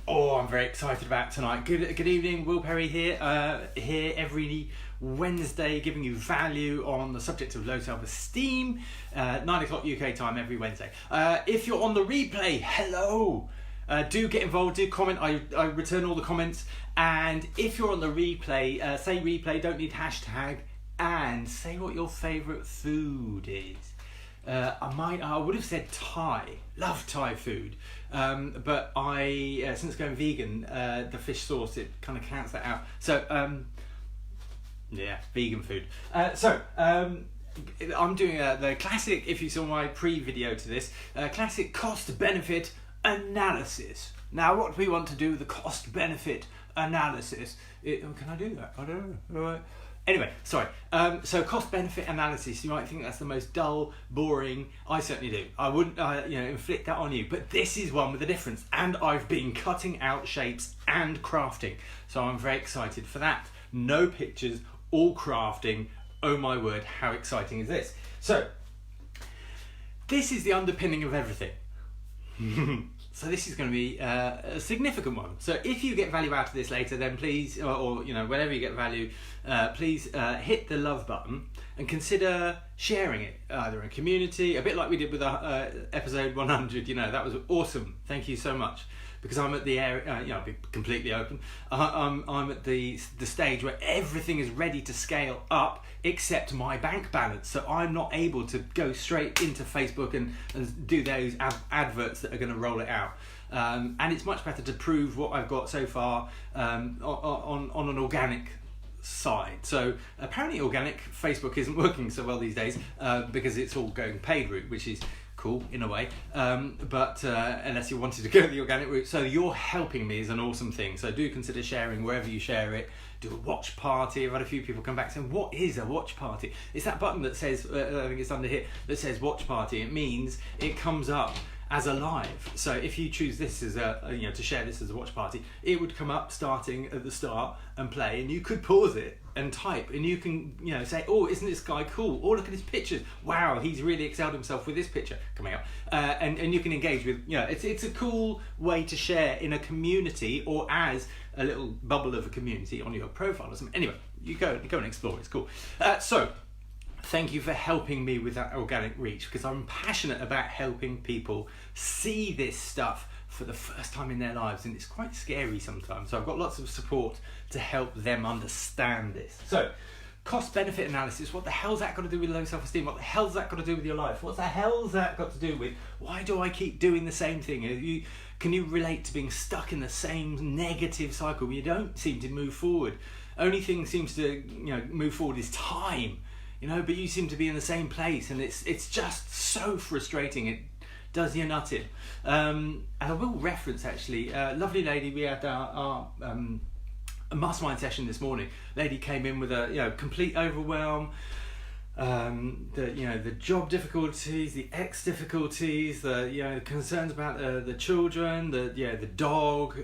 Oh, I'm very excited about tonight. Good evening, Will Perry here. Here every Wednesday, giving you value on the subject of low self-esteem. 9 o'clock UK time every Wednesday. If you're on the replay, hello. Do get involved. Do comment. I return all the comments. And if you're on the replay, say replay. Don't need hashtag. And say what your favourite food is. I would have said Thai. Love Thai food, but I since going vegan, the fish sauce, it kind of counts that out. So yeah, vegan food. I'm doing the classic. If you saw my pre-video to this, classic cost-benefit analysis. Now, what we want to do with the cost-benefit analysis? Can I do that? I don't know. Anyway, sorry. So cost-benefit analysis, you might think that's the most dull, boring. I certainly do. I wouldn't, inflict that on you. But this is one with a difference. And I've been cutting out shapes and crafting. So I'm very excited for that. No pictures, all crafting. Oh my word, how exciting is this? So, this is the underpinning of everything. So this is going to be a significant one. So if you get value out of this later, then please, or whenever you get value, please hit the love button and consider sharing it either in community, a bit like we did with episode 100. That was awesome. Thank you so much. Because I'm at the area, I'll be completely open. I'm at the stage where everything is ready to scale up except my bank balance. So I'm not able to go straight into Facebook and do those adverts that are going to roll it out. And it's much better to prove what I've got so far on an organic side. So apparently organic Facebook isn't working so well these days because it's all going paid route, which is cool in a way, but unless you wanted to go the organic route. So you're helping me is an awesome thing. So do consider sharing wherever you share it. Do a watch party. I've had a few people come back saying, what is a watch party? It's that button that says, I think it's under here, that says watch party. It means it comes up as a live. So if you choose this as to share this as a watch party, it would come up starting at the start and play, and you could pause it and type, and you can say, oh, isn't this guy cool? Oh, look at his pictures. Wow, he's really excelled himself with this picture coming up. And you can engage with, it's a cool way to share in a community or as a little bubble of a community on your profile or something. Anyway, you go and explore. It's cool. So thank you for helping me with that organic reach, because I'm passionate about helping people see this stuff for the first time in their lives, and it's quite scary sometimes. So I've got lots of support to help them understand this. So, cost-benefit analysis, what the hell's that got to do with low self-esteem? What the hell's that got to do with your life? What the hell's that got to do with, why do I keep doing the same thing? Can you relate to being stuck in the same negative cycle where you don't seem to move forward? Only thing seems to move forward is time. But you seem to be in the same place, and it's just so frustrating. It does your nut in. And I will reference actually, a lovely lady, we had our mastermind session this morning. Lady came in with a complete overwhelm. The job difficulties, the ex difficulties, the concerns about the children, the dog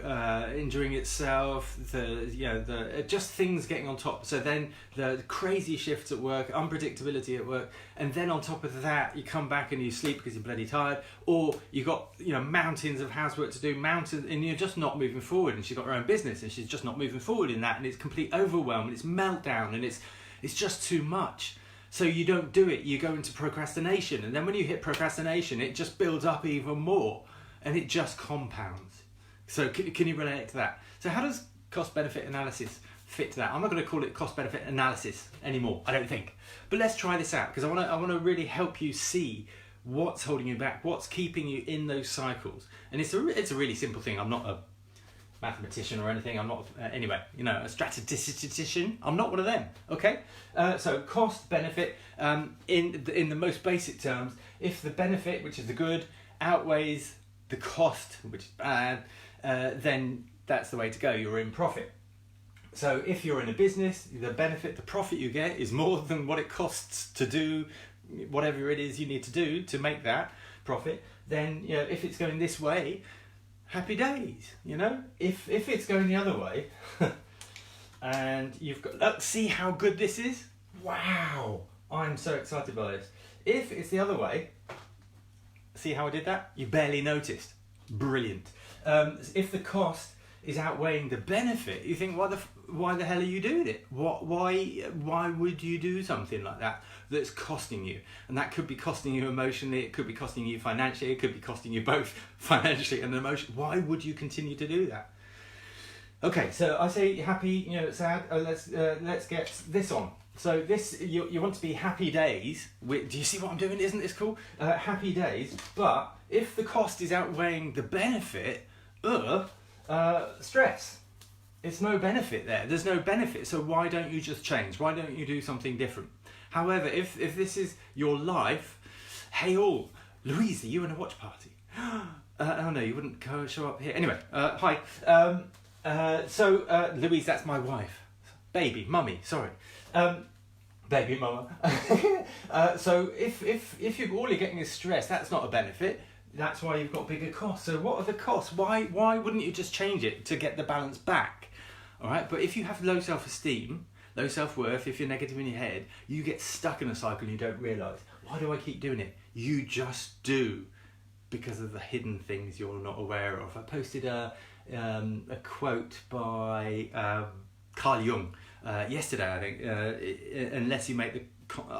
injuring itself, the just things getting on top. So then the crazy shifts at work, unpredictability at work, and then on top of that you come back and you sleep because you're bloody tired, or you got mountains of housework to do, and you're just not moving forward. And she's got her own business and she's just not moving forward in that, and it's complete overwhelm and it's meltdown and it's just too much. So you don't do it, you go into procrastination, and then when you hit procrastination, it just builds up even more, and it just compounds. So can you relate to that? So how does cost-benefit analysis fit to that? I'm not going to call it cost-benefit analysis anymore, I don't think. But let's try this out, because I want to really help you see what's holding you back, what's keeping you in those cycles. And it's a really simple thing. I'm not a mathematician or anything. I'm not a statistician. I'm not one of them. Okay. So cost benefit in the most basic terms, if the benefit, which is the good, outweighs the cost, which is bad, then that's the way to go. You're in profit. So if you're in a business, the profit you get is more than what it costs to do whatever it is you need to do to make that profit. Then if it's going this way, happy days, If it's going the other way, and you've got, see how good this is? Wow, I'm so excited by this. If it's the other way, see how I did that? You barely noticed. Brilliant. If the cost is outweighing the benefit, you think, why the hell are you doing it? Why would you do something like that that's costing you? And that could be costing you emotionally, it could be costing you financially, it could be costing you both financially and emotionally. Why would you continue to do that? Okay, so I say happy, sad. Let's get this on. So this, you want to be happy days. Do you see what I'm doing? Isn't this cool? Happy days. But if the cost is outweighing the benefit, stress. It's no benefit there. There's no benefit. So why don't you just change? Why don't you do something different? However, if this is your life, hey all, Louise, are you in a watch party? Oh no, you wouldn't show up here. Anyway, hi. Louise, that's my wife. Baby, mummy, sorry. Baby mama. So if you're all getting is stress, that's not a benefit. That's why you've got bigger costs. So what are the costs? Why wouldn't you just change it to get the balance back? All right. But if you have low self-esteem, low self-worth, if you're negative in your head, you get stuck in a cycle and you don't realise. Why do I keep doing it? You just do, because of the hidden things you're not aware of. I posted a quote by Carl Jung yesterday, I think. Unless you make the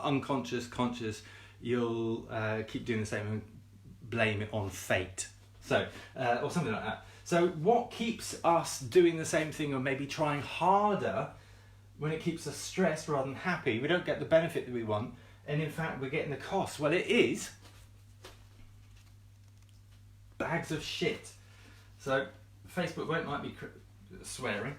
unconscious conscious, you'll keep doing the same and blame it on fate. So, or something like that. So what keeps us doing the same thing or maybe trying harder when it keeps us stressed rather than happy? We don't get the benefit that we want, and in fact we're getting the cost. Well, it is bags of shit. So Facebook won't like me swearing.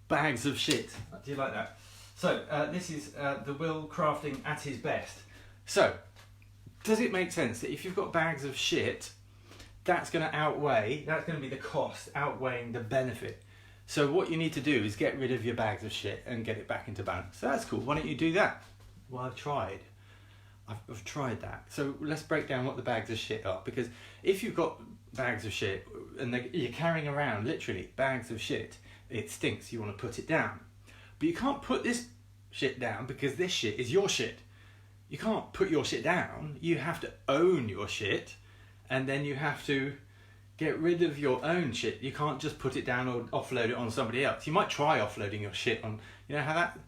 Bags of shit. Do you like that? So this is the Will crafting at his best. So does it make sense that if you've got bags of shit, that's going to be the cost outweighing the benefit? So what you need to do is get rid of your bags of shit and get it back into balance. So that's cool. Why don't you do that? Well, I've tried that. So let's break down what the bags of shit are, because if you've got bags of shit and you're carrying around literally bags of shit, it stinks. You want to put it down, but you can't put this shit down because this shit is your shit. You can't put your shit down. You have to own your shit, and then you have to get rid of your own shit. You can't just put it down or offload it on somebody else. You might try offloading your shit on, you know how that...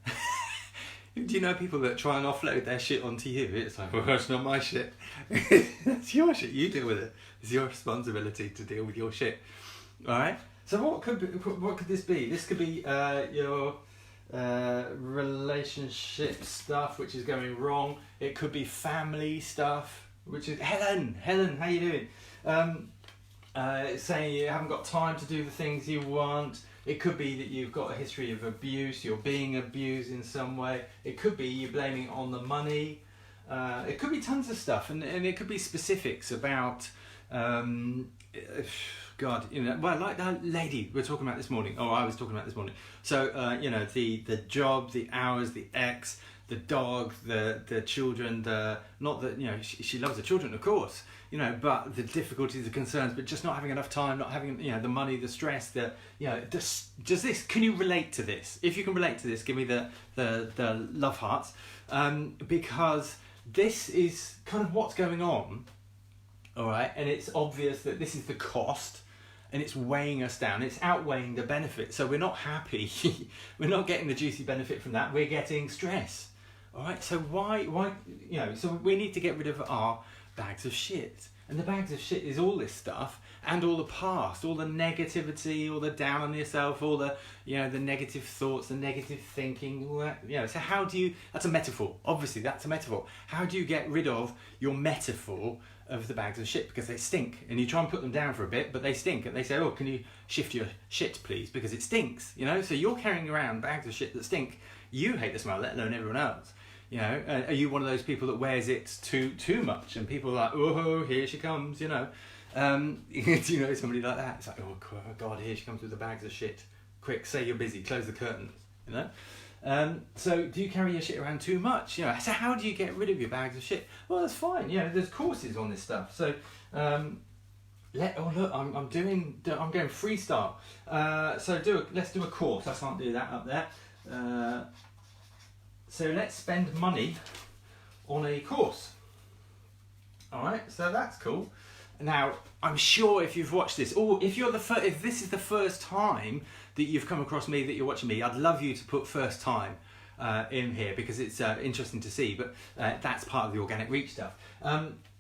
Do you know people that try and offload their shit onto you? It's like, well, it's not my shit. It's your shit. You deal with it. It's your responsibility to deal with your shit. All right? So what could this be? This could be your relationship stuff, which is going wrong. It could be family stuff, which is... Helen, how you doing? Saying you haven't got time to do the things you want. It could be that you've got a history of abuse, you're being abused in some way. It could be you blaming it on the money. It could be tons of stuff, and it could be specifics about, God, well, like that lady we were talking about this morning, or I was talking about this morning. So, the job, the hours, the ex, the dog, the children, she loves the children, of course, but the difficulties, the concerns, but just not having enough time, not having, the money, the stress, does this, can you relate to this? If you can relate to this, give me the love hearts, because this is kind of what's going on, all right? And it's obvious that this is the cost, and it's weighing us down. It's outweighing the benefit. So we're not happy. We're not getting the juicy benefit from that. We're getting stress. All right. So why, so we need to get rid of our bags of shit. And the bags of shit is all this stuff and all the past, all the negativity, all the down on yourself, all the, the negative thoughts, the negative thinking, all that, So how do you, that's a metaphor. Obviously that's a metaphor. How do you get rid of your metaphor of the bags of shit? Because they stink, and you try and put them down for a bit, but they stink, and they say, oh, can you shift your shit please, because it stinks, so you're carrying around bags of shit that stink. You hate the smell, let alone everyone else. Are you one of those people that wears it too much, and people are like, oh, here she comes, Do you know somebody like that? It's like, oh God, here she comes with the bags of shit. Quick, say you're busy, close the curtains, So do you carry your shit around too much? So how do you get rid of your bags of shit? Well, that's fine. There's courses on this stuff. So I'm going freestyle. Let's do a course. I can't do that up there. So let's spend money on a course. All right, so that's cool. Now, I'm sure if you've watched this, or if this is the first time that you've come across me, that you're watching me, I'd love you to put first time in here, because it's interesting to see, but that's part of the organic reach stuff.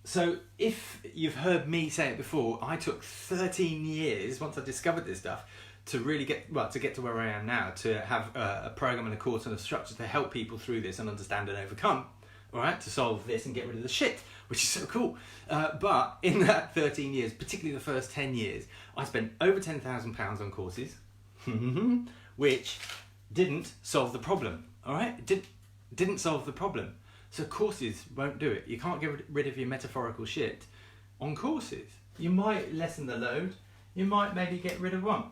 So if you've heard me say it before, I took 13 years, once I discovered this stuff, to really get to where I am now, to have a program and a course and a structure to help people through this and understand and overcome, all right, to solve this and get rid of the shit, which is so cool. But in that 13 years, particularly the first 10 years, I spent over £10,000 on courses, which didn't solve the problem, all right? Didn't solve the problem. So courses won't do it. You can't get rid of your metaphorical shit on courses. You might lessen the load. You might maybe get rid of one.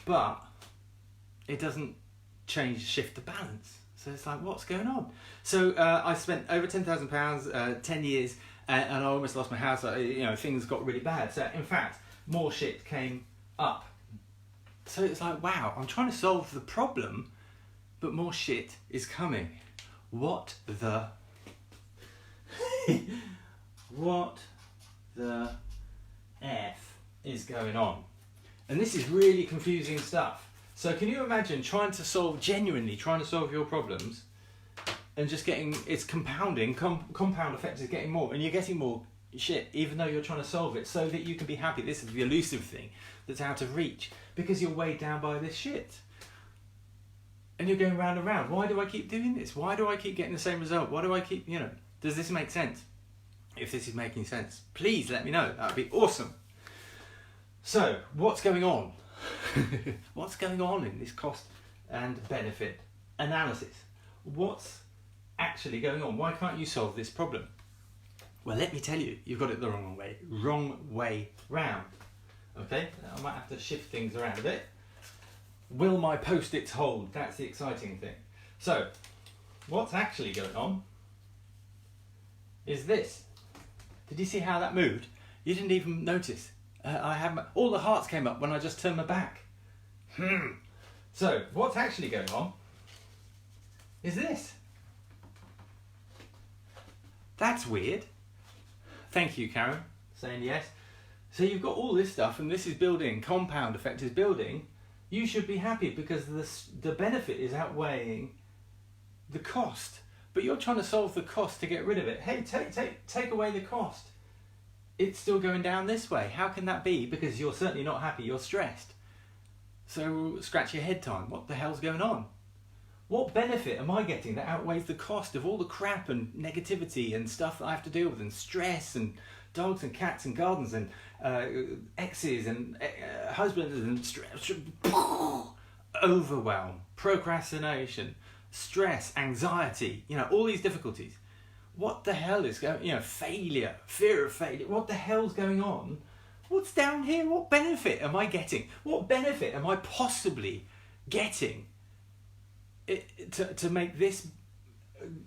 But it doesn't shift the balance. So it's like, what's going on? So I spent over £10,000, 10 years, and I almost lost my house. Things got really bad. So in fact, more shit came up. So it's like, wow, I'm trying to solve the problem, but more shit is coming. What the F is going on? And this is really confusing stuff. So can you imagine genuinely trying to solve your problems, and just it's compounding, compound effect is getting more, and you're getting more shit even though you're trying to solve it so that you can be happy. This is the elusive thing that's out of reach, because you're weighed down by this shit. And you're going round and round. Why do I keep doing this? Why do I keep getting the same result? Why do I keep, does this make sense? If this is making sense, please let me know. That would be awesome. So, what's going on? What's going on in this cost and benefit analysis? What's actually going on? Why can't you solve this problem? Well, let me tell you, you've got it the wrong way round. Okay, I might have to shift things around a bit. Will my post-its hold? That's the exciting thing. So, what's actually going on is this. Did you see how that moved? You didn't even notice. All the hearts came up when I just turned my back. So, what's actually going on is this. That's weird. Thank you, Karen, saying yes. So you've got all this stuff, and this is building, compound effect is building. You should be happy because the benefit is outweighing the cost. But you're trying to solve the cost to get rid of it. Hey, take away the cost. It's still going down this way. How can that be? Because you're certainly not happy, you're stressed. So scratch your head time. What the hell's going on? What benefit am I getting that outweighs the cost of all the crap and negativity and stuff that I have to deal with, and stress and dogs and cats and gardens and exes and husbands and stress, overwhelm, procrastination, stress, anxiety, all these difficulties. What the hell is going, failure, fear of failure, what the hell's going on? What's down here? What benefit am I getting? What benefit am I possibly getting to make this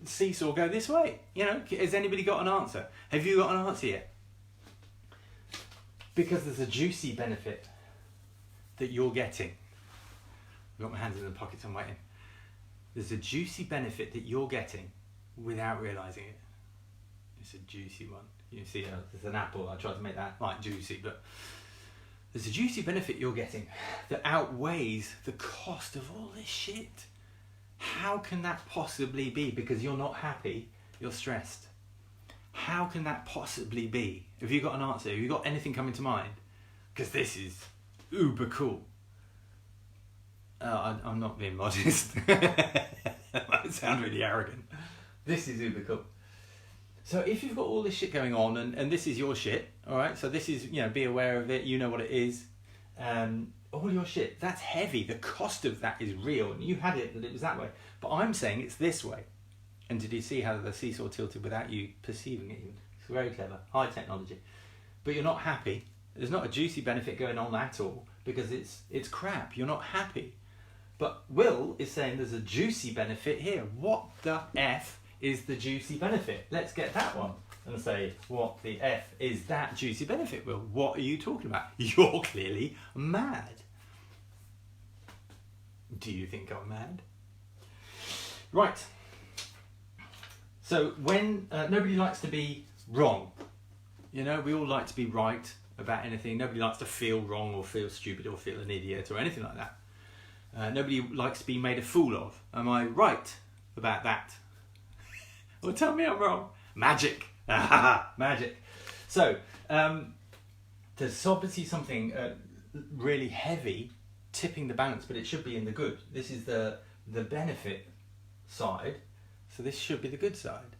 seesaw go this way? Has anybody got an answer? Have you got an answer yet? Because there's a juicy benefit that you're getting. I've got my hands in the pockets, I'm waiting. There's a juicy benefit that you're getting without realising it. It's a juicy one. You see, there's an apple. I tried to make that like juicy, but there's a juicy benefit you're getting that outweighs the cost of all this shit. How can that possibly be? Because you're not happy, you're stressed. How can that possibly be? Have you got an answer? Have you got anything coming to mind? Because this is uber cool. I'm not being modest. That might sound really arrogant. This is uber cool. So if you've got all this shit going on, and this is your shit, all right? So this is, be aware of it. You know what it is. All your shit, that's heavy. The cost of that is real. And you had it that it was that way. But I'm saying it's this way. And did you see how the seesaw tilted without you perceiving it even? It's very clever. High technology. But you're not happy. There's not a juicy benefit going on at all because it's crap. You're not happy. But Will is saying there's a juicy benefit here. What the F is the juicy benefit? Let's get that one and say, what the F is that juicy benefit, Will? What are you talking about? You're clearly mad. Do you think I'm mad? Right. So when nobody likes to be wrong, You know, we all like to be right about anything. Nobody likes to feel wrong or feel stupid or feel an idiot or anything like that. Nobody likes to be made a fool of. Am I right about that? Well, tell me I'm wrong. Magic. Magic. So, there's obviously something really heavy tipping the balance, but it should be in the good. This is the benefit side, so this should be the good side.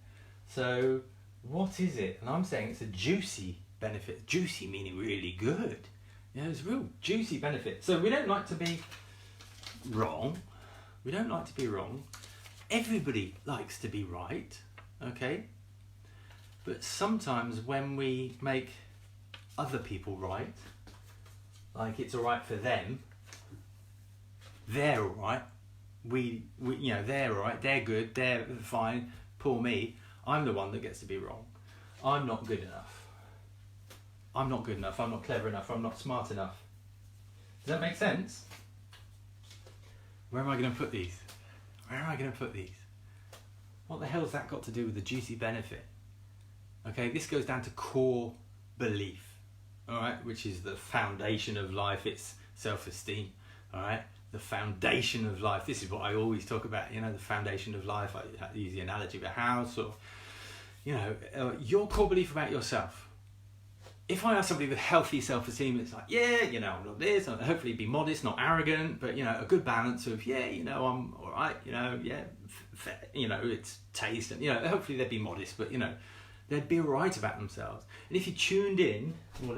So, what is it? And I'm saying it's a juicy benefit. Juicy meaning really good. You know, it's a real juicy benefit. So we don't like to be wrong. We don't like to be wrong. Everybody likes to be right, okay? But sometimes when we make other people right, like it's all right for them, they're all right. We you know, they're all right, they're good, they're fine. Poor me, I'm the one that gets to be wrong. I'm not good enough. I'm not good enough. I'm not clever enough. I'm not smart enough. Does that make sense? Where am I going to put these? Where am I going to put these? What the hell's that got to do with the juicy benefit? Okay, this goes down to core belief, all right, which is the foundation of life. It's self-esteem, all right, the foundation of life. This is what I always talk about, you know, the foundation of life. I use the analogy of a house, or, you know, your core belief about yourself. If I ask somebody with healthy self-esteem, it's like, yeah, you know, I'm not this, I'll hopefully be modest, not arrogant, but, you know, a good balance of, yeah, you know, I'm all right, you know, yeah, you know, it's taste, and, you know, hopefully they'd be modest, but, you know, they'd be all right about themselves. And if you tuned in, well,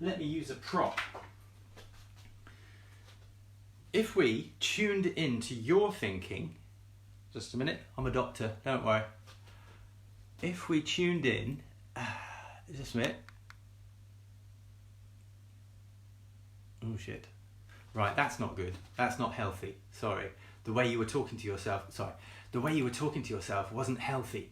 let me use a prop. If we tuned into your thinking, just a minute, I'm a doctor, don't worry. If we tuned in, just a minute. Oh shit. Right, that's not good. That's not healthy. Sorry. The way you were talking to yourself, wasn't healthy.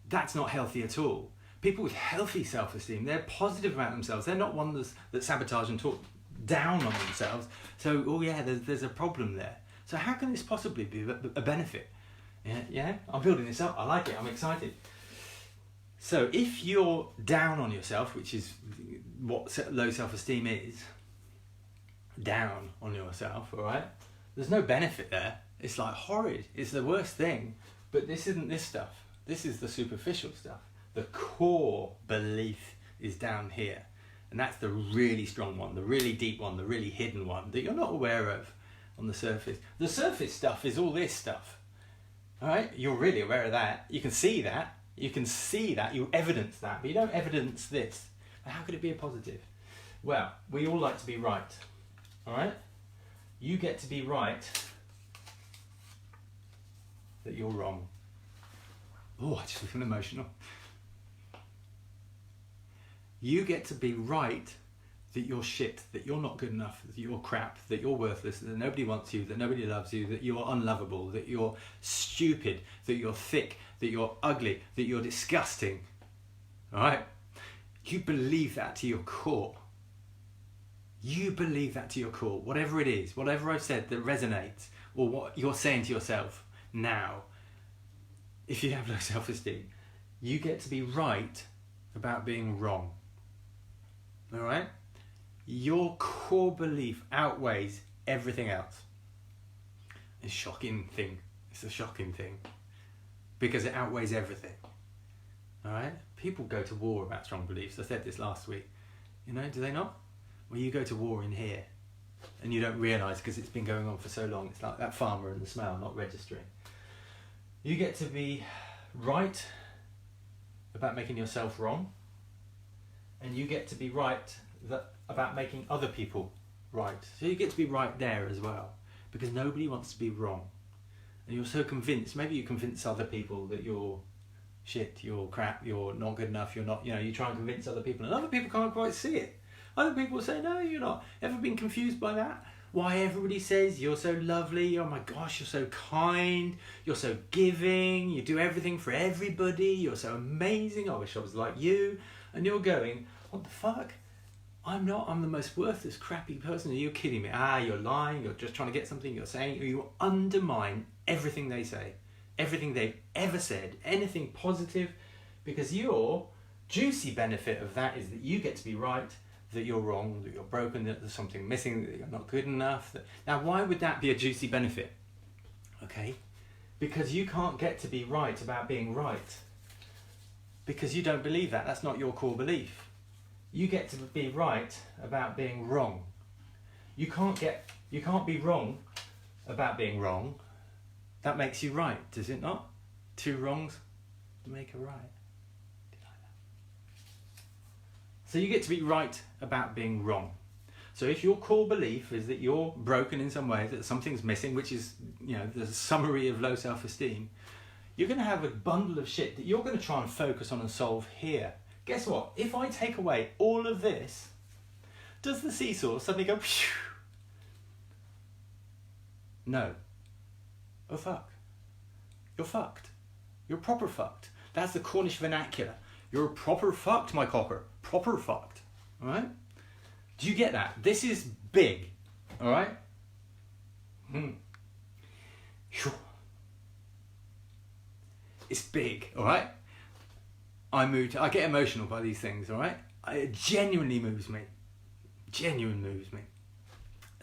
That's not healthy at all. People with healthy self-esteem, they're positive about themselves. They're not ones that sabotage and talk down on themselves. So, oh yeah, there's a problem there. So how can this possibly be a benefit? Yeah, I'm building this up. I like it. I'm excited. So if you're down on yourself, which is what low self-esteem is, down on yourself, all right, there's no benefit there. It's like horrid. It's the worst thing. But this isn't this stuff. This is the superficial stuff. The core belief is down here, and that's the really strong one, the really deep one, the really hidden one that you're not aware of on the surface. The surface stuff is all this stuff, all right? You're really aware of that. You can see that. You evidence that, but you don't evidence this. How could it be a positive? Well, we all like to be right. All right, you get to be right that you're wrong. Oh, I just feel emotional. You get to be right that you're shit, that you're not good enough, that you're crap, that you're worthless, that nobody wants you, that nobody loves you, that you're unlovable, that you're stupid, that you're thick, that you're ugly, that you're disgusting. All right, you believe that to your core. You believe that to your core, whatever it is, whatever I've said that resonates, or what you're saying to yourself now. If you have low self-esteem, you get to be right about being wrong. All right? Your core belief outweighs everything else. It's a shocking thing. It's a shocking thing. Because it outweighs everything. All right? People go to war about strong beliefs. I said this last week. You know, do they not? Well, you go to war in here and you don't realise because it's been going on for so long. It's like that farmer and the smell not registering. You get to be right about making yourself wrong, and you get to be right about making other people right. So you get to be right there as well, because nobody wants to be wrong. And you're so convinced, maybe you convince other people that you're shit, you're crap, you're not good enough, you're not, you know, you try and convince other people, and other people can't quite see it. Other people say, no, you're not. Ever been confused by that? Why everybody says you're so lovely, oh my gosh, you're so kind, you're so giving, you do everything for everybody, you're so amazing, I wish I was like you. And you're going, what the fuck? I'm not, I'm the most worthless, crappy person. Are you kidding me? You're lying, you're just trying to get something, you're saying, you undermine everything they say, everything they've ever said, anything positive, because you're juicy benefit of that is that you get to be right, that you're wrong, that you're broken, that there's something missing, that you're not good enough. Now, why would that be a juicy benefit? Okay, because you can't get to be right about being right. Because you don't believe that. That's not your core belief. You get to be right about being wrong. You can't be wrong about being wrong. That makes you right, does it not? Two wrongs make a right. So you get to be right about being wrong. So if your core belief is that you're broken in some way, that something's missing, which is, the summary of low self-esteem, you're going to have a bundle of shit that you're going to try and focus on and solve here. Guess what? If I take away all of this, does the seesaw suddenly go, phew? No. Oh fuck. You're fucked. You're proper fucked. That's the Cornish vernacular. You're proper fucked, my cocker. Proper fucked. Alright? Do you get that? This is big. Alright? It's big, alright? I get emotional by these things, alright? It genuinely moves me.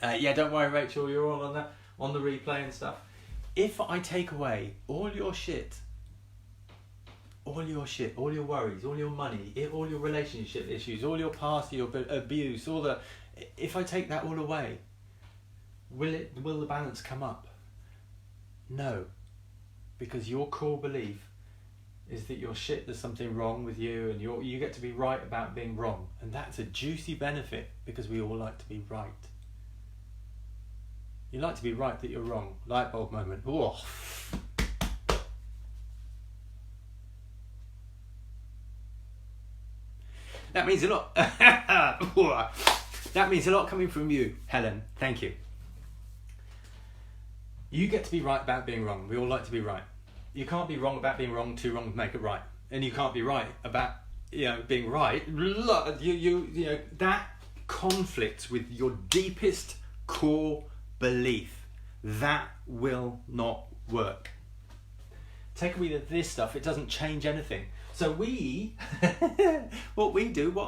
Yeah, don't worry, Rachel, you're all on the replay and stuff. If I take away all your shit, all your worries, all your money, all your relationship issues, all your past, your abuse, if I take that all away, will the balance come up? No, because your core belief is that you're shit, there's something wrong with you, and you get to be right about being wrong, and that's a juicy benefit because we all like to be right. You like to be right that you're wrong. Light bulb moment. Whoa. That means a lot. That means a lot coming from you, Helen. Thank you. You get to be right about being wrong. We all like to be right. You can't be wrong about being wrong. Two wrongs make it right. And you can't be right about being right. That conflicts with your deepest core belief. That will not work. Take away this stuff, it doesn't change anything. So what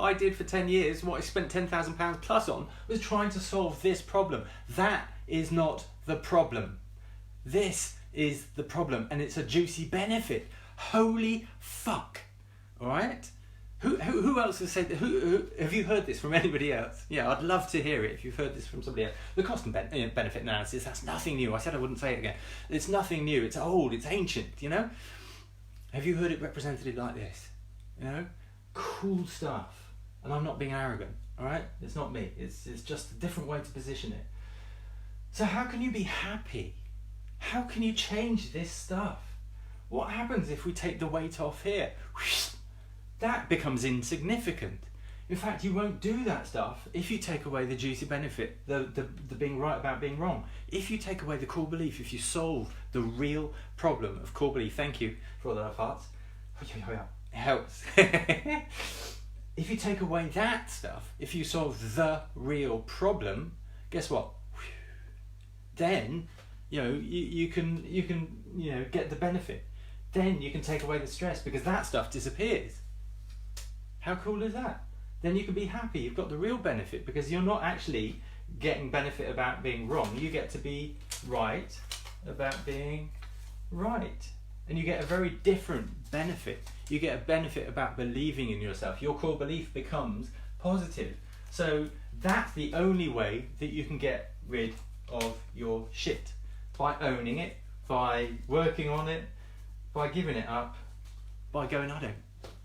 I did for 10 years, what I spent £10,000 plus on, was trying to solve this problem. That is not the problem. This is the problem, and it's a juicy benefit. Holy fuck. Alright? Who else has said that? Who have you heard this from anybody else? Yeah, I'd love to hear it if you've heard this from somebody else. The cost and benefit analysis, that's nothing new. I said I wouldn't say it again. It's nothing new. It's old. It's ancient, Have you heard it represented like this? Cool stuff. And I'm not being arrogant, alright? It's not me. It's just a different way to position it. So how can you be happy? How can you change this stuff? What happens if we take the weight off here? That becomes insignificant. In fact, you won't do that stuff if you take away the juicy benefit, the being right about being wrong. If you take away the core belief, if you solve the real problem of core belief, thank you for all the parts. It helps. If you take away that stuff, if you solve the real problem, guess what? Then you can get the benefit. Then you can take away the stress because that stuff disappears. How cool is that? Then you can be happy. You've got the real benefit because you're not actually getting benefit about being wrong. You get to be right about being right. And you get a very different benefit. You get a benefit about believing in yourself. Your core belief becomes positive. So that's the only way that you can get rid of your shit. By owning it, by working on it, by giving it up, by going, I don't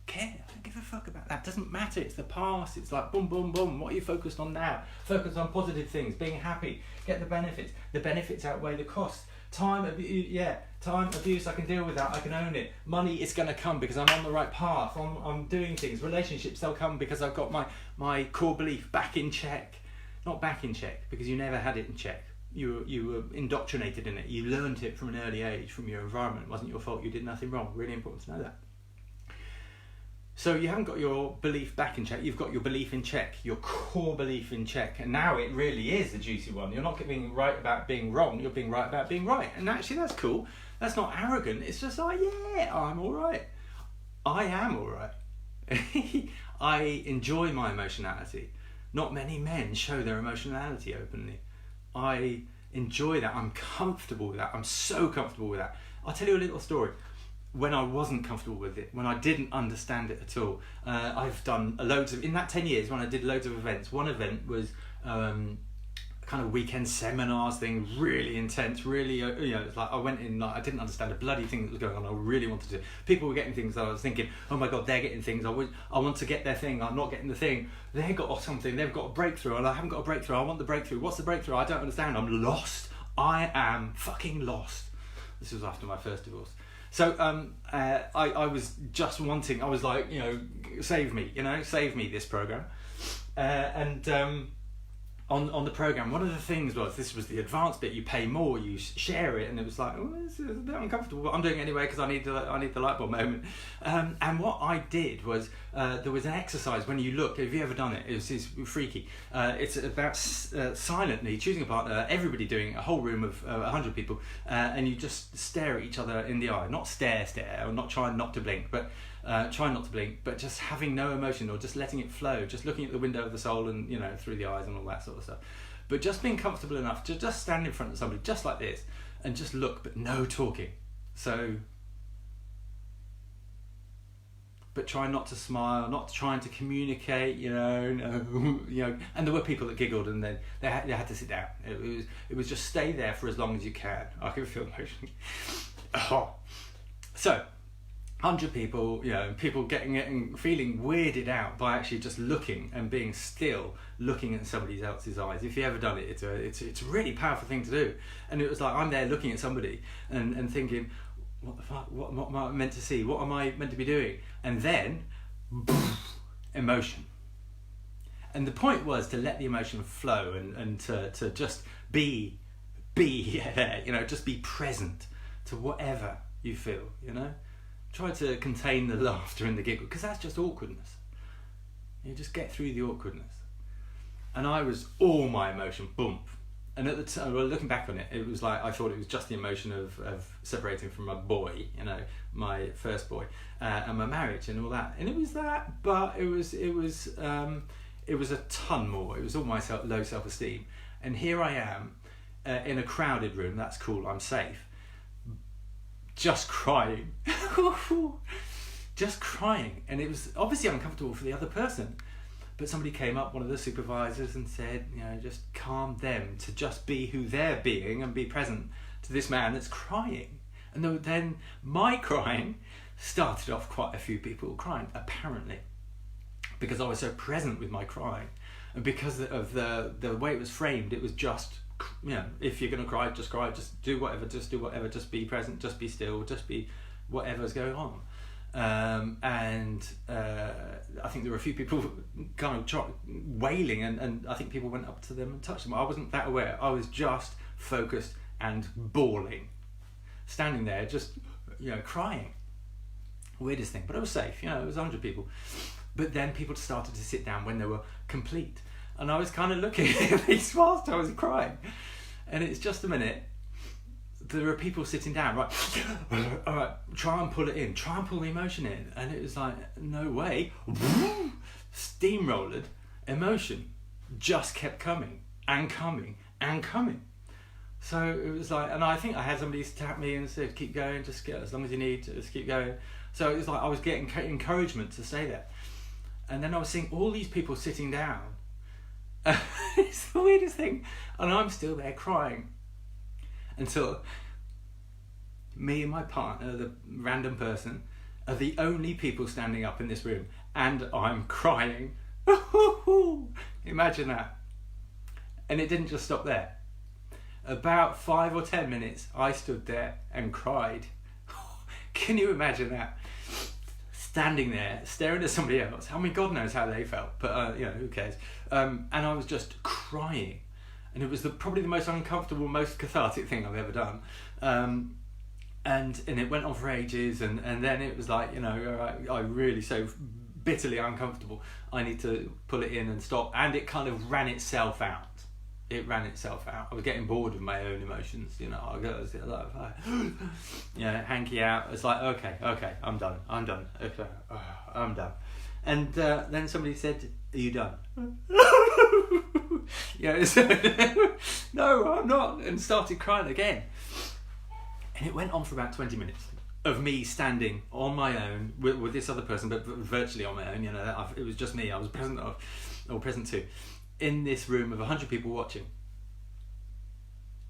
care. I don't give a fuck about that. It doesn't matter. It's the past. It's like boom, boom, boom. What are you focused on now? Focus on positive things, being happy, get the benefits. The benefits outweigh the costs. Time abuse, I can deal with that. I can own it. Money is going to come because I'm on the right path. I'm doing things. Relationships, they'll come because I've got my core belief back in check. Not back in check because you never had it in check. You were indoctrinated in it. You learned it from an early age, from your environment. It wasn't your fault. You did nothing wrong. Really important to know that. So you haven't got your belief back in check. You've got your belief in check, your core belief in check. And now it really is a juicy one. You're not being right about being wrong. You're being right about being right. And actually that's cool. That's not arrogant. It's just like, yeah, I'm all right. I am all right. I enjoy my emotionality. Not many men show their emotionality openly. I enjoy that. I'm comfortable with that. I'm so comfortable with that. I'll tell you a little story. When I wasn't comfortable with it, when I didn't understand it at all, I've done loads of, in that 10 years when I did loads of events, one event was kind of weekend seminars thing, really intense, really, it's like I went in, like I didn't understand a bloody thing that was going on. I really wanted to. People were getting things that I was thinking, oh my God, they're getting things. I want to get their thing. I'm not getting the thing. They got something. They've got a breakthrough, and I haven't got a breakthrough. I want the breakthrough. What's the breakthrough? I don't understand. I'm lost. I am fucking lost. This was after my first divorce. So I was just wanting. I was like, save me, save me this program, On the program, one of the things was, this was the advanced bit. You pay more, you share it, and it was like, oh, this is a bit uncomfortable, but I'm doing it anyway because I need the light bulb moment. And what I did was, there was an exercise when you look. Have you ever done it? It's freaky. It's about silently choosing a partner. Everybody doing it, a whole room of 100 people, and you just stare at each other in the eye. Not stare, or not trying not to blink, but. Try not to blink, but just having no emotion, or just letting it flow, just looking at the window of the soul and through the eyes and all that sort of stuff. But just being comfortable enough to just stand in front of somebody just like this and just look, but no talking. So, but try not to smile, not trying to communicate, And there were people that giggled, and then they had to sit down. It was just stay there for as long as you can. I can feel emotion. So. 100 people, people getting feeling weirded out by actually just looking and being still, looking at somebody else's eyes. If you've ever done it, it's a really powerful thing to do. And it was like I'm there looking at somebody and thinking, what the fuck? What am I meant to see? What am I meant to be doing? And then, emotion. And the point was to let the emotion flow and to just be there, just be present to whatever you feel, Try to contain the laughter and the giggle, because that's just awkwardness. You just get through the awkwardness. And I was all my emotion, boom. And at the time, looking back on it, it was like I thought it was just the emotion of separating from my boy, my first boy, and my marriage and all that. And it was that, but it was a ton more. It was all my low self-esteem. And here I am in a crowded room. That's cool. I'm safe. Just crying. Just crying. And it was obviously uncomfortable for the other person. But somebody came up, one of the supervisors, and said, just calm them to just be who they're being and be present to this man that's crying. And then my crying started off quite a few people crying, apparently, because I was so present with my crying. And because of the way it was framed, it was just, if you're going to cry, just do whatever, just be present, just be still, just be whatever's going on. And I think there were a few people kind of wailing, and I think people went up to them and touched them. I wasn't that aware. I was just focused and bawling, standing there just crying. Weirdest thing, but I was safe. It was 100 people. But then people started to sit down when they were complete, and I was kind of looking at these whilst I was crying, and it's just a minute. There are people sitting down, right? All right, try and pull it in, try and pull the emotion in, and it was like, no way. Steamrolled emotion just kept coming and coming and coming. So it was like, and I think I had somebody tap me and said, keep going, just get as long as you need, just keep going. So it was like I was getting encouragement to stay there. And then I was seeing all these people sitting down. It's the weirdest thing. And I'm still there crying. Until me and my partner, the random person, are the only people standing up in this room. And I'm crying. Imagine that. And it didn't just stop there. About 5 or 10 minutes, I stood there and cried. Can you imagine that? Standing there, staring at somebody else. I mean, God knows how they felt, but who cares? And I was just crying, and it was probably the most uncomfortable, most cathartic thing I've ever done. And it went on for ages, and then it was like, I really so bitterly uncomfortable. I need to pull it in and stop, and it kind of ran itself out. It ran itself out. I was getting bored with my own emotions, I was like, hanky out. It's like, okay, I'm done. Okay, I'm done. And then somebody said, "Are you done?" So, no, I'm not, and started crying again. And it went on for about 20 minutes of me standing on my own with this other person, but virtually on my own. It was just me. I was present too, in this room of 100 people watching.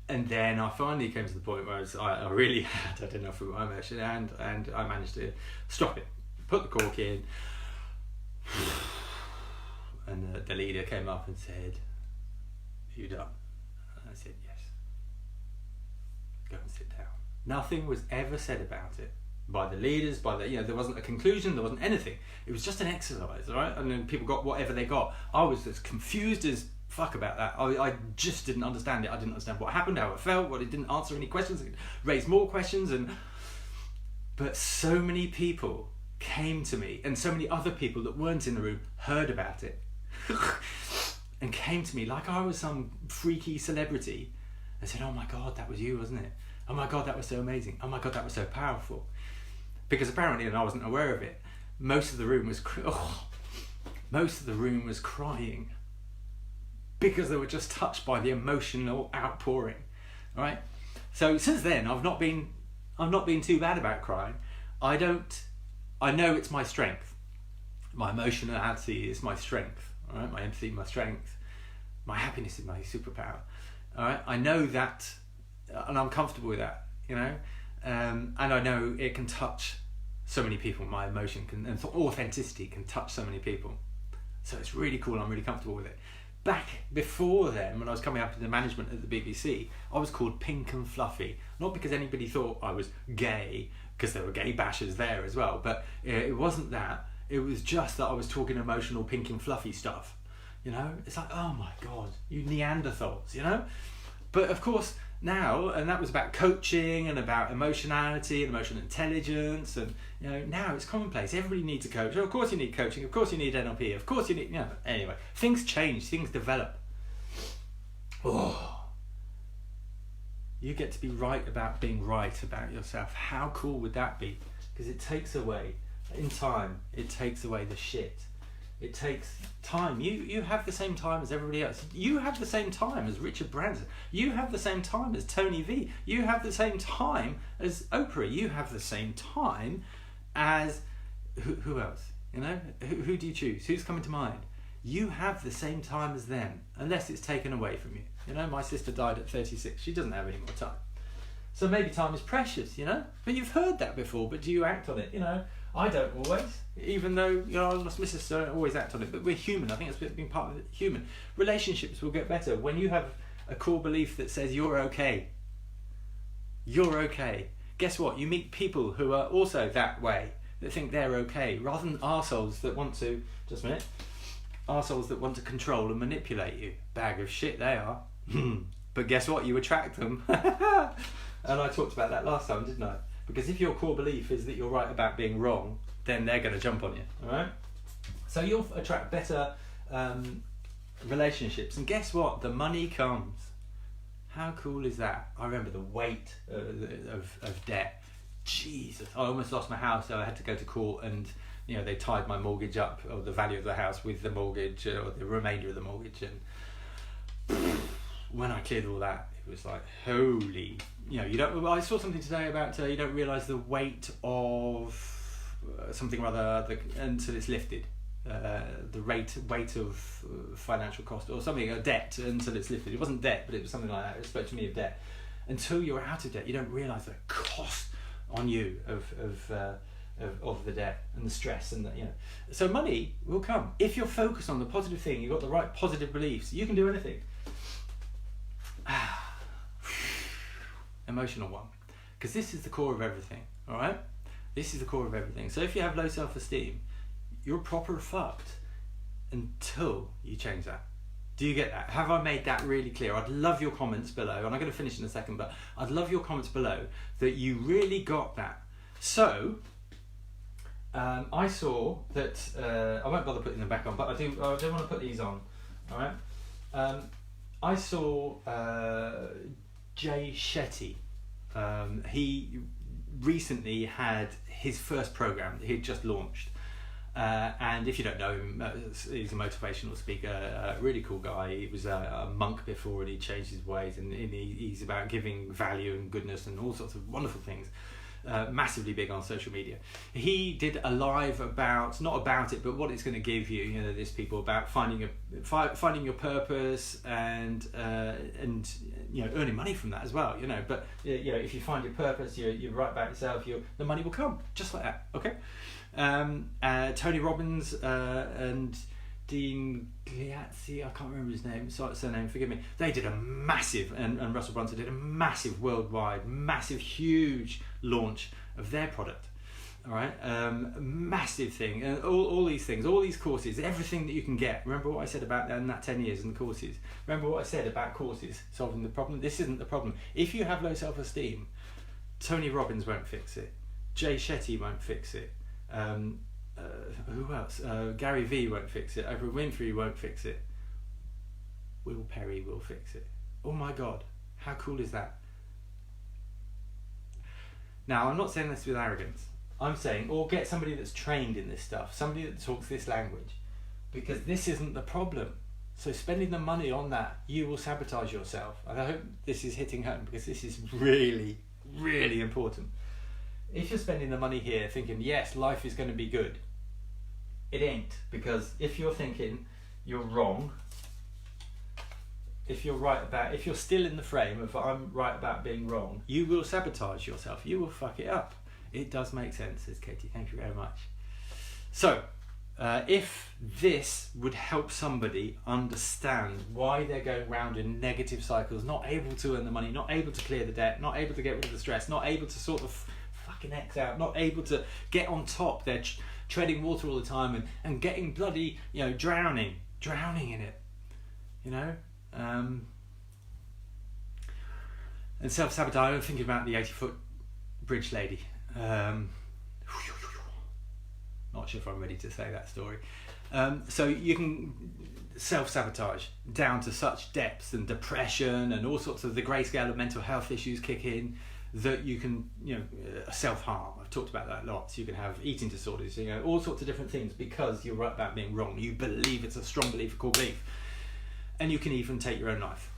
And then I finally came to the point where I really had enough of my emotion, and I managed to stop it, put the cork in. And the leader came up and said, "Are you done?" And I said, "Yes." "Go and sit down." Nothing was ever said about it by the leaders, there wasn't a conclusion, there wasn't anything. It was just an exercise, all right? And then people got whatever they got. I was as confused as fuck about that. I just didn't understand it. I didn't understand what happened, how it felt, it didn't answer any questions, it raised more questions. But so many people came to me, and so many other people that weren't in the room heard about it and came to me like I was some freaky celebrity and said, "Oh my God, that was you, wasn't it? Oh my God, that was so amazing. Oh my God, that was so powerful." Because apparently, and I wasn't aware of it, most of the room was crying because they were just touched by the emotional outpouring. All right. So since then, I've not been too bad about crying. I know it's my strength. My emotionality is my strength. All right. My empathy, my strength. My happiness is my superpower. All right. I know that, and I'm comfortable with that. And I know it can touch so many people. My emotion and authenticity can touch so many people. So it's really cool. I'm really comfortable with it. Back before then, when I was coming up into management at the BBC, I was called Pink and Fluffy. Not because anybody thought I was gay, because there were gay bashers there as well, but it wasn't that. It was just that I was talking emotional, pink and fluffy stuff. It's like, oh my God, you Neanderthals, But of course, now, and that was about coaching and about emotionality and emotional intelligence, and now it's commonplace. Everybody needs a coach. Of course you need coaching, of course you need NLP, of course you need, anyway, things change, things develop. You get to be right about being right about yourself. How cool would that be? Because it takes away, in time, it takes away the shit. It takes time. You have the same time as everybody else. You have the same time as Richard Branson. You have the same time as Tony V. You have the same time as Oprah. You have the same time as who else? Who do you choose? Who's coming to mind? You have the same time as them, unless it's taken away from you. My sister died at 36. She doesn't have any more time. So maybe time is precious, But you've heard that before, but do you act on it? I don't always, even though I lost my sister, I don't always act on it. But we're human. I think it's being part of it. Human relationships will get better when you have a core belief that says you're okay. You're okay. Guess what? You meet people who are also that way, that think they're okay, rather than arseholes that want to. Just a minute. Arseholes that want to control and manipulate you. Bag of shit they are. But guess what? You attract them. And I talked about that last time, didn't I? Because if your core belief is that you're right about being wrong, then they're going to jump on you, all right? So you'll attract better relationships. And guess what? The money comes. How cool is that? I remember the weight of debt. Jesus, I almost lost my house, so I had to go to court, and they tied my mortgage up, or the value of the house, with the mortgage, or the remainder of the mortgage. And when I cleared all that, it was like, holy, I saw something today about you don't realise the weight of something or other until it's lifted. The weight of financial cost or something, a debt, until it's lifted. It wasn't debt, but it was something like that. It spoke to me of debt. Until you're out of debt, you don't realise the cost on you of the debt and the stress and So money will come if you're focused on the positive thing. You've got the right positive beliefs. You can do anything. Emotional one, because this is the core of everything. All right, this is the core of everything. So if you have low self-esteem, you're proper fucked until you change that. Do you get that? Have I made that really clear? I'd love your comments below, and I'm going to finish in a second, but I'd love your comments below that you really got that. So I saw that I won't bother putting them back on, but I do want to put these on. All right. I saw Jay Shetty. He recently had his first program that he'd just launched, And if you don't know him, he's a motivational speaker, a really cool guy. He was a monk before and he changed his ways, and he's about giving value and goodness and all sorts of wonderful things. Massively big on social media. He did a live about, not about it, but what it's going to give you. You know, there's people about finding your purpose and you know, earning money from that as well. You know, but you know, if you find your purpose, you're right about yourself. The money will come just like that. Okay. Tony Robbins and Dean Gliazzi, I can't remember his name, surname, forgive me. They did a massive, and Russell Brunson did a massive worldwide, massive, huge launch of their product. All right, massive thing, and all these things, all these courses, everything that you can get. Remember what I said about that in that 10 years in the courses. Remember what I said about courses solving the problem. This isn't the problem. If you have low self-esteem, Tony Robbins won't fix it. Jay Shetty won't fix it. Who else? Gary Vee won't fix it. Oprah Winfrey won't fix it. Will Perry will fix it. Oh my God, how cool is that? Now, I'm not saying this with arrogance. I'm saying, or get somebody that's trained in this stuff, somebody that talks this language, because this isn't the problem. So spending the money on that, you will sabotage yourself. And I hope this is hitting home, because this is really, really important. If you're spending the money here thinking, yes, life is going to be good, it ain't. Because if you're thinking you're wrong, if you're still in the frame of I'm right about being wrong, you will sabotage yourself. You will fuck it up. It does make sense, says Katie. Thank you very much. So, if this would help somebody understand why they're going round in negative cycles, not able to earn the money, not able to clear the debt, not able to get rid of the stress, not able to sort of fucking X out, not able to get on top, they're treading water all the time and getting bloody, you know, drowning in it, you know. And self-sabotage, I'm thinking about the 80-foot bridge lady. Not sure if I'm ready to say that story. So you can self-sabotage down to such depths, and depression and all sorts of the grey scale of mental health issues kick in, that you can, you know, self-harm. I've talked about that lots. You can have eating disorders, you know, all sorts of different things, because you're right about being wrong. You believe, it's a strong belief, a core belief. And you can even take your own life.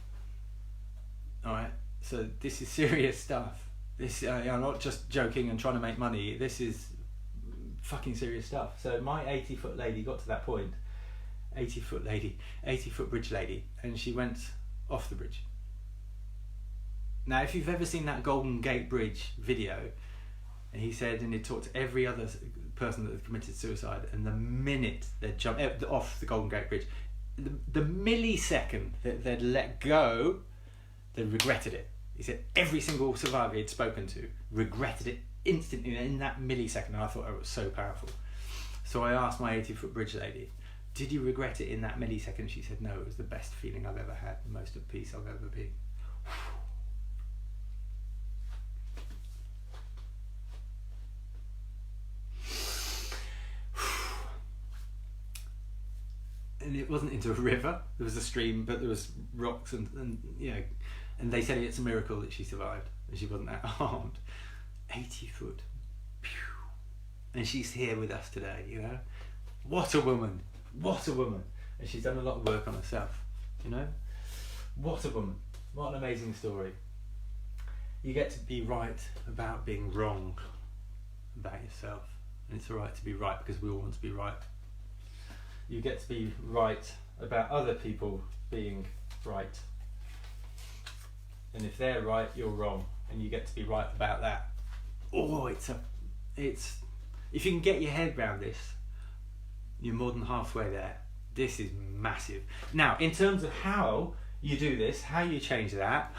All right, so this is serious stuff. This, I'm not just joking and trying to make money. This is fucking serious stuff. So my 80-foot lady got to that point, 80-foot bridge lady, and she went off the bridge. Now, if you've ever seen that Golden Gate Bridge video, and he said, and he talked to every other person that had committed suicide, and the minute they'd jumped off the Golden Gate Bridge, the millisecond that they'd let go, they regretted it. He said every single survivor he'd spoken to regretted it instantly in that millisecond, and I thought it was so powerful. So I asked my 80-foot bridge lady, did you regret it in that millisecond? She said, no, it was the best feeling I've ever had, the most at peace I've ever been. And it wasn't into a river, there was a stream, but there was rocks and you know, and they said it's a miracle that she survived, and she wasn't that harmed. 80 foot. And she's here with us today, you know. What a woman. What a woman. And she's done a lot of work on herself, you know. What a woman. What an amazing story. You get to be right about being wrong about yourself. And it's all right to be right, because we all want to be right. You get to be right about other people being right. And if they're right, you're wrong. And you get to be right about that. Oh, it's if you can get your head around this, you're more than halfway there. This is massive. Now, in terms of how you do this, how you change that,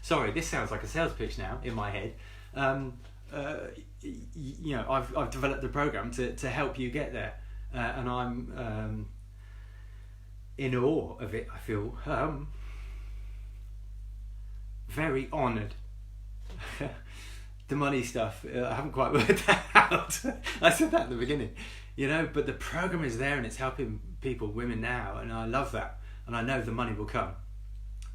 sorry, this sounds like a sales pitch now in my head. You know, I've developed a program to help you get there. And I'm in awe of it, I feel. Very honoured. The money stuff, I haven't quite worked that out. I said that at the beginning, you know, but the program is there and it's helping people, women now, and I love that. And I know the money will come.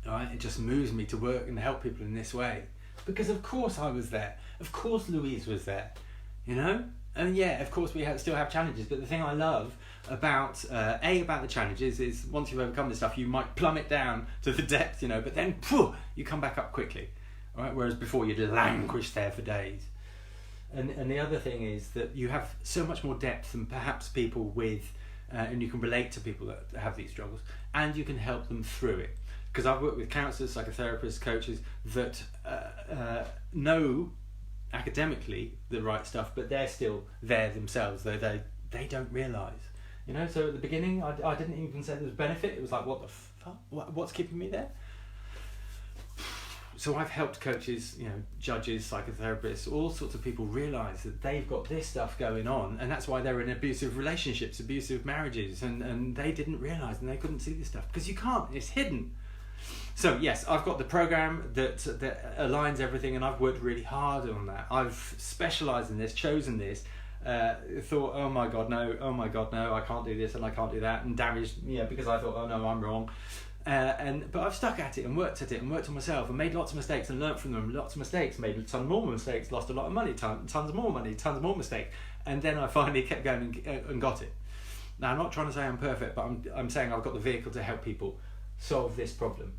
All right? It just moves me to work and help people in this way. Because of course I was there. Of course Louise was there, you know? And yeah, of course we still have challenges, but the thing I love about the challenges is once you've overcome this stuff, you might plummet down to the depths, but then you come back up quickly, right? Whereas before you'd languish there for days. And the other thing is that you have so much more depth than perhaps people with, and you can relate to people that have these struggles, and you can help them through it. Because I've worked with counsellors, psychotherapists, coaches that know academically the right stuff, but they're still there themselves, though they don't realise. So at the beginning, I didn't even say there was benefit. It was like, what the fuck? What's keeping me there? So I've helped coaches, judges, psychotherapists, all sorts of people realise that they've got this stuff going on, and that's why they're in abusive relationships, abusive marriages, and they didn't realise and they couldn't see this stuff because you can't. It's hidden. So yes, I've got the program that aligns everything, and I've worked really hard on that. I've specialised in this, chosen this, thought, oh my god no, I can't do this and I can't do that, and damaged, because I thought, oh no, I'm wrong. But I've stuck at it and worked on myself and made lots of mistakes and learnt from them. Lots of mistakes, made tons more mistakes, lost a lot of money, tons more money, tons more mistakes, and then I finally kept going and got it. Now I'm not trying to say I'm perfect, but I'm saying I've got the vehicle to help people solve this problem.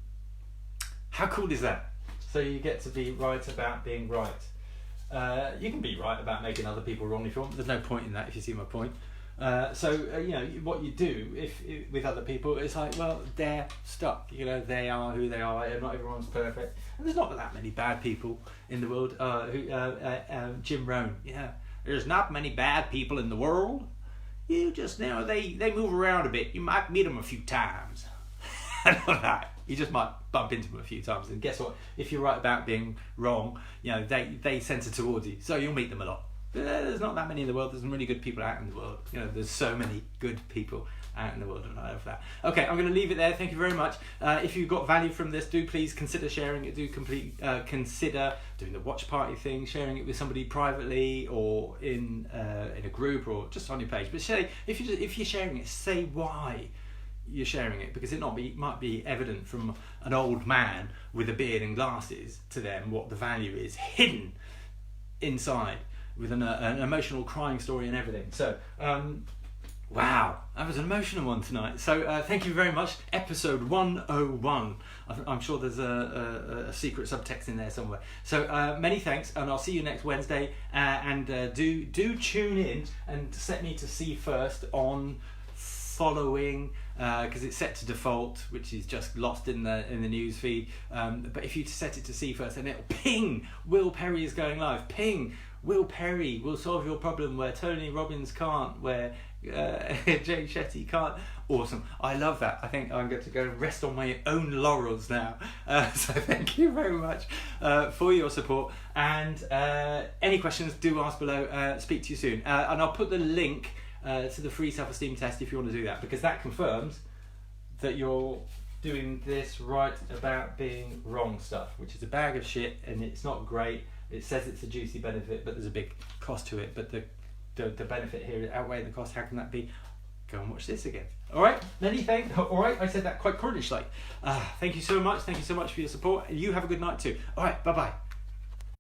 How cool is that? So you get to be right about being right. You can be right about making other people wrong if you want. There's no point in that, if you see my point. What you do if with other people, it's like, well, they're stuck. They are who they are, and not everyone's perfect. And there's not that many bad people in the world. Jim Rohn, there's not many bad people in the world. You just they move around a bit. You might meet them a few times. I know that. You just might bump into them a few times, and guess what? If you're right about being wrong, they centre towards you, so you'll meet them a lot. But there's not that many in the world. There's some really good people out in the world. There's so many good people out in the world, and I love that. Okay, I'm going to leave it there. Thank you very much. If you got value from this, do please consider sharing it. Do consider doing the watch party thing, sharing it with somebody privately or in a group or just on your page. But if you're sharing it, say why you're sharing it, because it might be evident from an old man with a beard and glasses to them what the value is hidden inside with an emotional crying story and everything. So wow, that was an emotional one tonight. So thank you very much. Episode 101. I'm sure there's a secret subtext in there somewhere. So many thanks, and I'll see you next Wednesday. And do tune in and set me to see first on following, because it's set to default, which is just lost in the news feed. But if you set it to see first, then it'll ping Will Perry is going live. Ping Will Perry will solve your problem where Tony Robbins can't, where Jay Shetty can't. Awesome. I love that. I think I'm going to go and rest on my own laurels now. So thank you very much for your support. And any questions, do ask below. Speak to you soon. And I'll put the link to the free self-esteem test if you want to do that, because that confirms that you're doing this right about being wrong stuff, which is a bag of shit, and it's not great. It says it's a juicy benefit, but there's a big cost to it. But the benefit here outweigh the cost. How can that be? Go and watch this again. All right, many thanks. All right, I said that quite Cornish like. Thank you so much. Thank you so much for your support. You have a good night too. All right, bye bye.